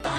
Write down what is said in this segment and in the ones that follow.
Hello,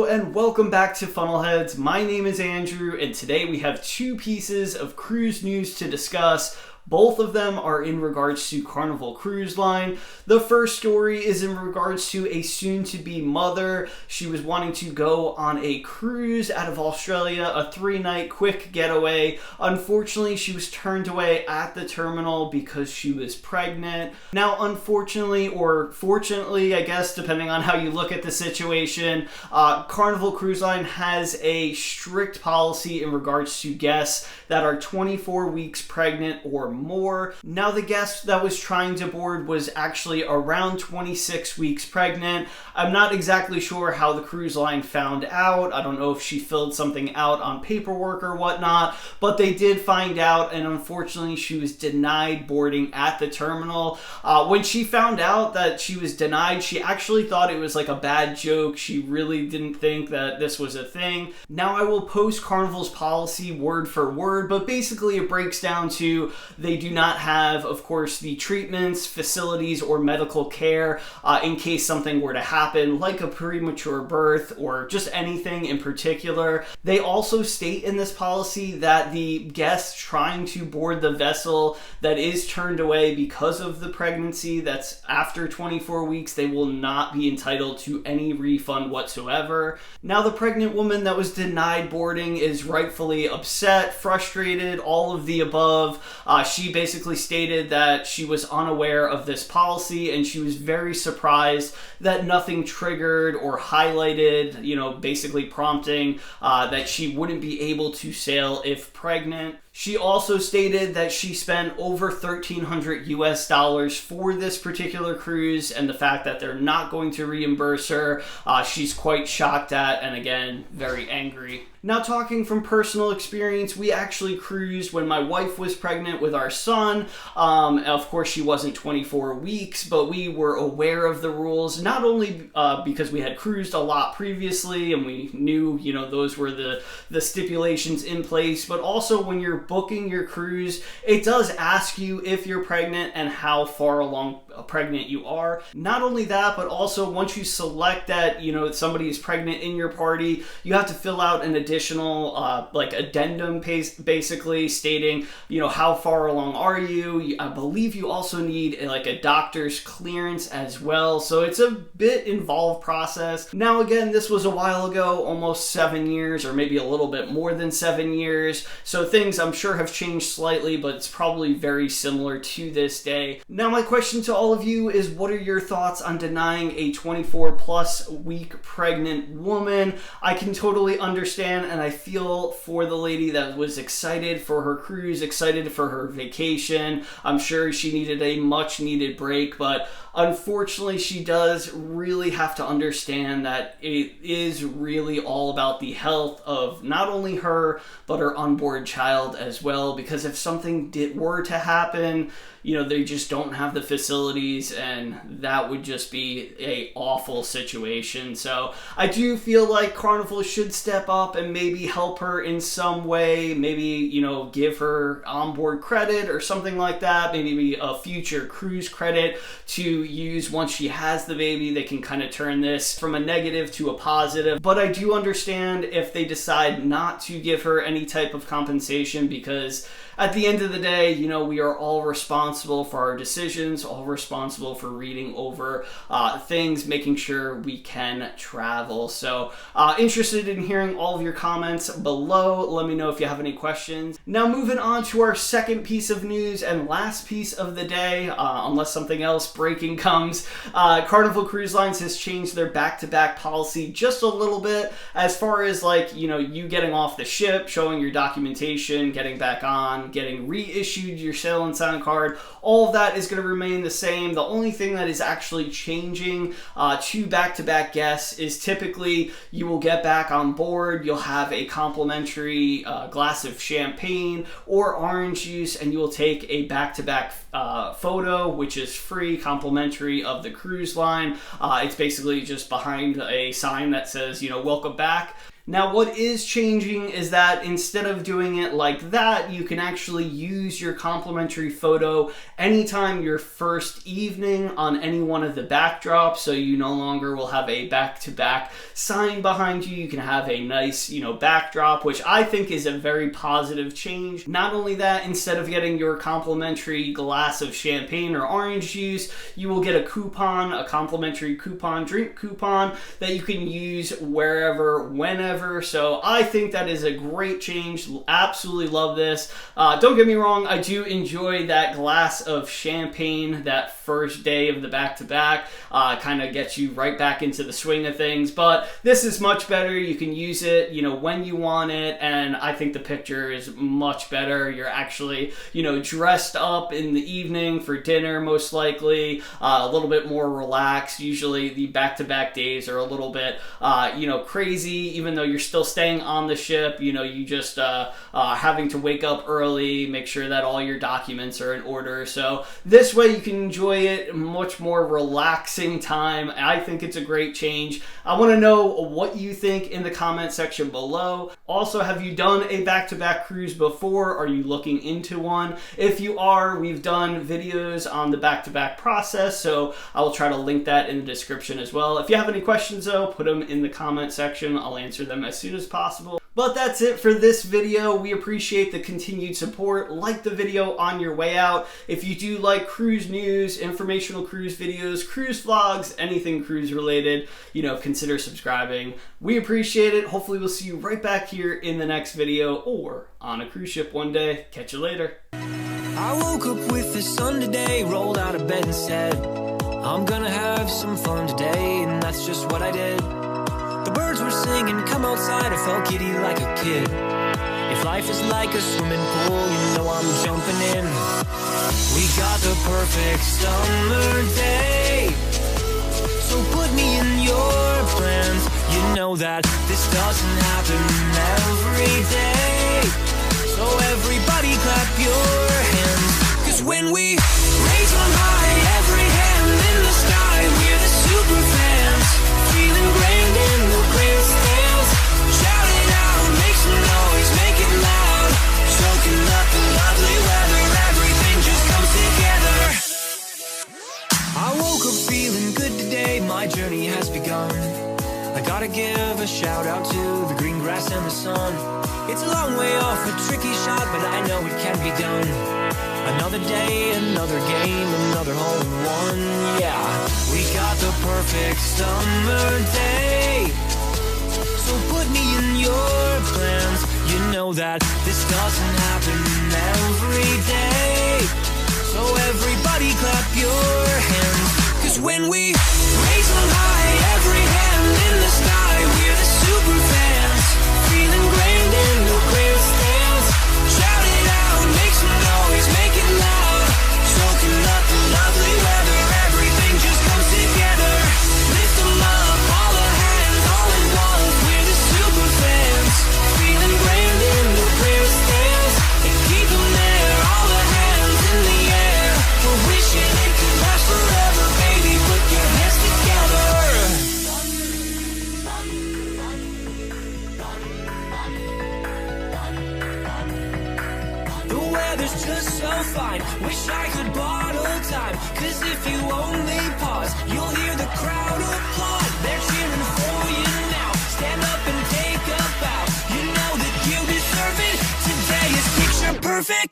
and welcome back to Funnelheads. My name is Andrew, and today we have two pieces of cruise news to discuss. Both of them are in regards to Carnival Cruise Line. The first story is in regards to a soon-to-be mother. She was wanting to go on a cruise out of Australia, a 3-night quick getaway. Unfortunately, she was turned away at the terminal because she was pregnant. Now, unfortunately, or fortunately, I guess, depending on how you look at the situation, Carnival Cruise Line has a strict policy in regards to guests that are 24 weeks pregnant or more. Now, the guest that was trying to board was actually around 26 weeks pregnant. I'm not exactly sure how the cruise line found out. I don't know if she filled something out on paperwork or whatnot, but they did find out, and unfortunately she was denied boarding at the terminal. When she found out that she was denied, she actually thought it was like a bad joke. She really didn't think that this was a thing. Now, I will post Carnival's policy word for word, but basically it breaks down to they do not have, of course, the treatments, facilities, or medical care in case something were to happen, like a premature birth or just anything in particular. They also state in this policy that the guest trying to board the vessel that is turned away because of the pregnancy that's after 24 weeks, they will not be entitled to any refund whatsoever. Now, the pregnant woman that was denied boarding is rightfully upset, frustrated, all of the above. She basically stated that she was unaware of this policy and she was very surprised that nothing triggered or highlighted, basically prompting that she wouldn't be able to sail if pregnant. She also stated that she spent over $1,300 US for this particular cruise, and the fact that they're not going to reimburse her, she's quite shocked at, and again, very angry. Now, talking from personal experience, we actually cruised when my wife was pregnant with our son. Of course, she wasn't 24 weeks, but we were aware of the rules, not only because we had cruised a lot previously and we knew, those were the stipulations in place, but also when you're booking your cruise, it does ask you if you're pregnant and how far along pregnant you are. Not only that, but also once you select that, somebody is pregnant in your party, you have to fill out an additional addendum basically stating, how far along are you. I believe you also need a doctor's clearance as well. So it's a bit involved process. Now, again, this was a while ago, almost 7 years, or maybe a little bit more than 7 years. So things I'm sure have changed slightly, but it's probably very similar to this day. Now, my question to all of you is, what are your thoughts on denying a 24 plus week pregnant woman? I can totally understand, and I feel for the lady that was excited for her cruise, excited for her vacation. I'm sure she needed a much needed break, but unfortunately, she does really have to understand that it is really all about the health of not only her, but her onboard child as well, because if something were to happen, they just don't have the facilities, and that would just be an awful situation. So I do feel like Carnival should step up and maybe help her in some way, maybe, give her onboard credit or something like that, maybe a future cruise credit to use once she has the baby. They can kind of turn this from a negative to a positive. But I do understand if they decide not to give her any type of compensation, because at the end of the day, we are all responsible for our decisions, all responsible for reading over things, making sure we can travel. So interested in hearing all of your comments below. Let me know if you have any questions. Now, moving on to our second piece of news and last piece of the day, unless something else breaking comes. Carnival Cruise Lines has changed their back-to-back policy just a little bit as far as you getting off the ship, showing your documentation, getting back on, getting reissued your sail and sound card. All of that is going to remain the same. The only thing that is actually changing to back-to-back guests is typically you will get back on board, you'll have a complimentary glass of champagne or orange juice, and you will take a back-to-back photo, which is free, complimentary of the cruise line. It's basically just behind a sign that says, welcome back. Now, what is changing is that instead of doing it like that, you can actually use your complimentary photo anytime your first evening on any one of the backdrops, so you no longer will have a back-to-back sign behind you. You can have a nice, backdrop, which I think is a very positive change. Not only that, instead of getting your complimentary glass of champagne or orange juice, you will get a coupon, a complimentary coupon, drink coupon that you can use wherever, whenever. So I think that is a great change. Absolutely love this. Don't get me wrong, I do enjoy that glass of champagne that first day of the back-to-back. Kind of gets you right back into the swing of things, but this is much better. You can use it, when you want it, and I think the picture is much better. You're actually, dressed up in the evening for dinner, most likely, a little bit more relaxed. Usually the back-to-back days are a little bit, crazy, even though you're still staying on the ship. You just having to wake up early, make sure that all your documents are in order. So this way you can enjoy it, much more relaxing time. I think it's a great change. I want to know what you think in the comment section below. Also, have you done a back-to-back cruise before? Are you looking into one? If you are, we've done videos on the back-to-back process, so I will try to link that in the description as well. If you have any questions though, put them in the comment section. I'll answer them as soon as possible. But that's it for this video. We appreciate the continued support. Like the video on your way out. If you do like cruise news, informational cruise videos, cruise vlogs, anything cruise related, consider subscribing. We appreciate it. Hopefully we'll see you right back here in the next video or on a cruise ship one day. Catch you later. I woke up with the sun today, rolled out of bed and said, I'm gonna have some fun today, and that's just what I did. The birds were singing, come outside, I felt giddy like a kid. If life is like a swimming pool, I'm jumping in. We got the perfect summer day, so put me in your plans. You know that this doesn't happen every day, so everybody clap your hands. Cause when we raise on high, every hand in the sky, we're the super fans, feeling grand in the grandstands. Shout it out, make some noise, make it loud, soaking up the lovely weather, everything just comes together. I woke up feeling good today, my journey has begun. I gotta give a shout out to the green grass and the sun. It's a long way off, a tricky shot, but I know it can be done. Another day, another game, another hole in one. Yeah, we got the perfect summer day, so put me in your plans. You know that this doesn't happen every day, so everybody clap your hands. Cause when we raise on high, every hand in the sky, we're the super fans, feeling grand in the grandstands. Shout it out, make some noise, make it loud, soaking up the lovely weather, everything just comes together. Lift them up, all the hands, all at once, we're the super fans, feeling grand in the grandstands. And keep them there, all the hands in the air, we're wishing it could last forever, baby, put your hands together. The weather's just so fine, wish I could bottle time. Cause if you only pause, you'll hear the crowd applaud. They're cheering for you now, stand up and take a bow. You know that you deserve it, today is picture perfect.